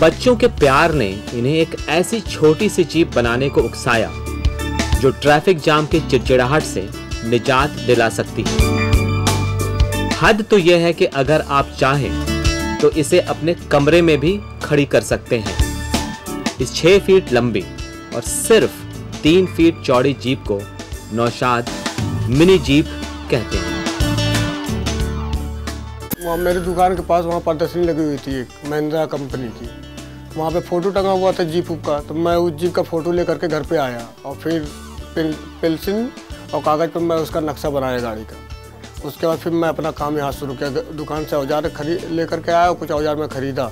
बच्चों के प्यार ने इन्हें एक ऐसी छोटी सी जीप बनाने को उकसाया जो ट्रैफिक जाम की चिड़चिड़ाहट से निजात दिला सकती है। हद तो यह है कि अगर आप चाहें तो इसे अपने कमरे में भी खड़ी कर सकते हैं। इस 6 फीट लंबी और सिर्फ 3 फीट चौड़ी जीप को नौशाद मिनी जीप कहते हैं। वहाँ मेरी दुकान के पास वहाँ प्रदर्शनी लगी हुई थी एक महिंद्रा कंपनी की, वहाँ पे फ़ोटो टंगा हुआ था जीप का। तो मैं उस जीप का फ़ोटो लेकर के घर पे आया और फिर पेंसिल और कागज़ पर मैं उसका नक्शा बनाया गाड़ी का। उसके बाद फिर मैं अपना काम यहाँ शुरू किया। दुकान से औजार लेकर के आया और कुछ औजार मैं ख़रीदा।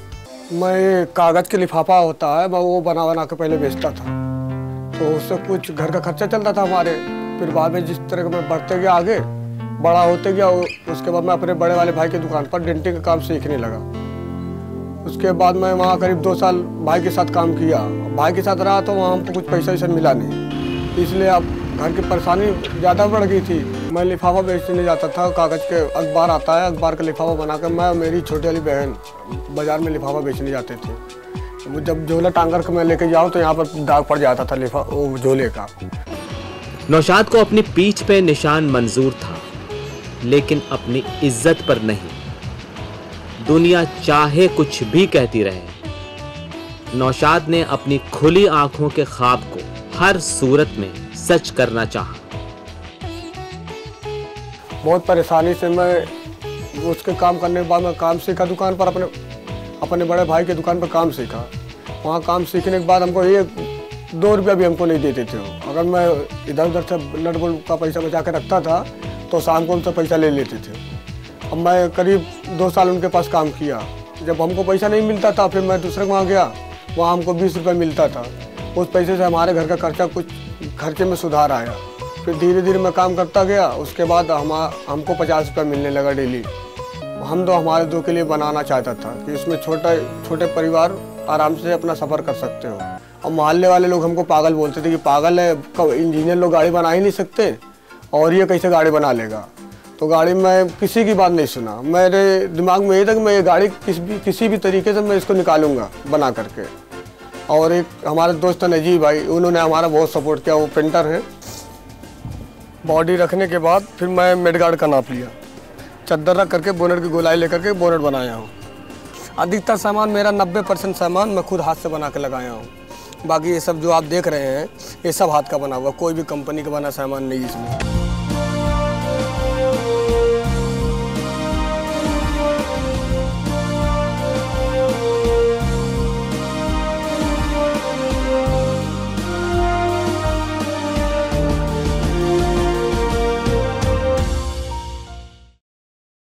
मैं कागज़ के लिफाफा होता है, मैं वो बना के पहले बेचता था, तो उससे कुछ घर का खर्चा चलता था हमारे। फिर बाद में जिस तरह मैं बढ़ते गया आगे, बड़ा होते गया, उसके बाद मैं अपने बड़े वाले भाई की दुकान पर डेंटिंग का काम सीखने लगा। उसके बाद मैं वहाँ करीब 2 साल भाई के साथ काम किया। भाई के साथ रहा तो वहाँ हमको कुछ पैसा वैसा मिला नहीं, इसलिए अब घर की परेशानी ज़्यादा बढ़ गई थी। मैं लिफाफा बेचने जाता था, कागज़ के अखबार आता है, अखबार का लिफाफा बनाकर मैं और मेरी छोटी वाली बहन बाज़ार में लिफाफा बेचने जाते थे। वो जब झोला टांगर के मैं लेके जाऊँ तो यहाँ पर दाग पड़ जाता था वो झोले का। नौशाद को अपनी पीठ पे निशान मंजूर था, लेकिन अपनी इज्जत पर नहीं। दुनिया चाहे कुछ भी कहती रहे, नौशाद ने अपनी खुली आंखों के ख्वाब को हर सूरत में सच करना चाहा। बहुत परेशानी से मैं उसके काम करने के बाद मैं काम सीखा दुकान पर, अपने बड़े भाई की दुकान पर काम सीखा। वहाँ काम सीखने के बाद हमको 1-2 रुपया भी हमको नहीं देते थे। अगर मैं इधर उधर से नट बोल्ट का पैसा बचा के रखता था तो शाम को उनसे पैसा ले लेते थे। अब मैं करीब 2 साल उनके पास काम किया। जब हमको पैसा नहीं मिलता था फिर मैं दूसरे के वहाँ गया, वहाँ हमको 20 रुपये मिलता था। उस पैसे से हमारे घर का खर्चा कुछ खर्चे में सुधार आया। फिर धीरे धीरे मैं काम करता गया। उसके बाद हमको 50 रुपये मिलने लगा डेली। हम तो हमारे 2 के लिए बनाना चाहता था कि इसमें छोटे परिवार आराम से अपना सफ़र कर सकते हो। और मोहल्ले वाले लोग हमको पागल बोलते थे कि पागल है, इंजीनियर लोग गाड़ी बना ही नहीं सकते और ये कैसे गाड़ी बना लेगा। तो गाड़ी में किसी की बात नहीं सुना। मेरे दिमाग में ये था कि मैं ये गाड़ी किसी भी तरीके से मैं इसको निकालूंगा बना करके। और एक हमारे दोस्त नजीब भाई, उन्होंने हमारा बहुत सपोर्ट किया। वो पेंटर है। बॉडी रखने के बाद फिर मैं मेडगार्ड का नाप लिया, चद्दर रख करके बोनेट की गोलाई लेकर के बोनेट बनाया हूँ। अधिकतर सामान मेरा 90% सामान मैं खुद हाथ से बना के लगाया हूँ। बाकी ये सब जो आप देख रहे हैं ये सब हाथ का बना हुआ, कोई भी कंपनी का बना सामान नहीं इसमें।